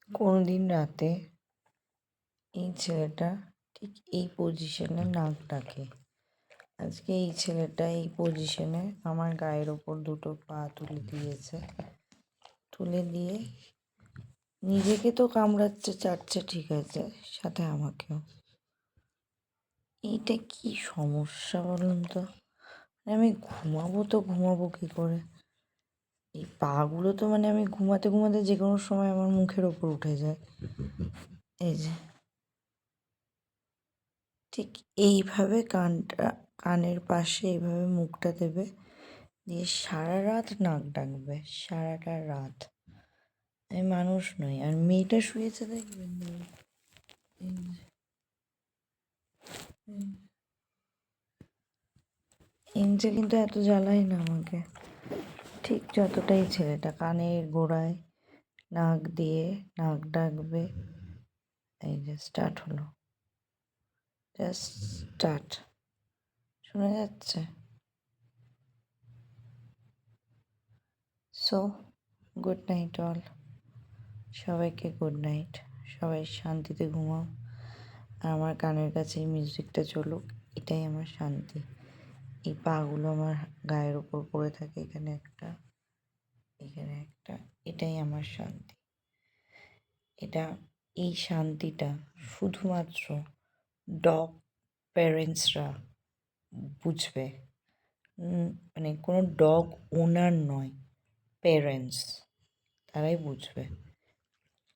কোনোদিন রাতে এই ছেলেটা ঠিক এই পজিশনে নাক ডাকে। আজকে এই ছেলেটা এই পজিশনে আমার গায়ের ওপর দুটো পা তুলে দিয়েছে। তুলে দিয়ে নিজেকে তো কামড়াচ্ছে, চাটছে, ঠিক আছে, সাথে আমাকেও। এইটা কি সমস্যা বলুন তো? আমি ঘুমাবো কি করে? এই পাগুলো তো আমি ঘুমাতে ঘুমাতে যে কোনো সময় আমার মুখের ওপর উঠে যায়। এই যে ঠিক এইভাবে কানের পাশে এইভাবে মুখটা দেবে, দিয়ে সারা রাত নাক ডাকবে, সারাটা রাত। আমি মানুষ নই। আর মেয়েটা শুয়েছে দেখবেন, এঞ্জেল কিন্তু এত জ্বালায় না আমাকে, ঠিক যতটাই ছেলেটা কানের গোড়ায় নাক দিয়ে নাক ডাকবে। এই যে স্টার্ট হলো, জাস্ট স্টার্ট। শোনা যাচ্ছে? সো গুড নাইট অল, সবাইকে গুড নাইট। সবাই শান্তিতে ঘুমাও। আর আমার কানের কাছে এই মিউজিকটা চলুক, এটাই আমার শান্তি। এই পাগুলো আমার গায়ের উপর পড়ে থাকে, এখানে একটা, এখানে একটা, এটাই আমার শান্তি। এই শান্তিটা শুধুমাত্র ডগ প্যারেন্টসরা বুঝবে। কোনো ডগ ওনার নয়, প্যারেন্টস, তারাই বুঝবে।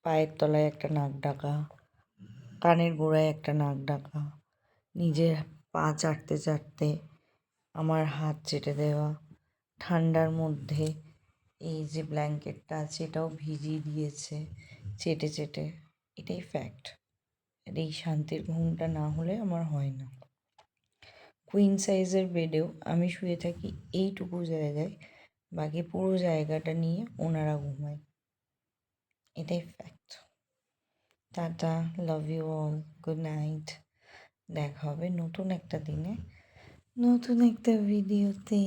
পায়ের তলায় একটা নাক ডাকা, কানের গোড়ায় একটা নাক ডাকা, নিজের পা চাটতে চাটতে আমার হাত চেটে দেওয়া, ঠান্ডার মধ্যে এই যে ব্ল্যাঙ্কেটটা আছে এটাও ভিজিয়ে দিয়েছে চেটে চেটে। এটাই ফ্যাক্ট। আর এই শান্তির ঘুমটা না হলে আমার হয় না। কুইন সাইজের বেডেও আমি শুয়ে থাকি এইটুকু জায়গায়, বাকি পুরো জায়গাটা নিয়ে ওনারা ঘুমায়। এটাই fact. Tata, love you all, good night. দেখা হবে নতুন একটা দিনে, নতুন একটা ভিডিওতে।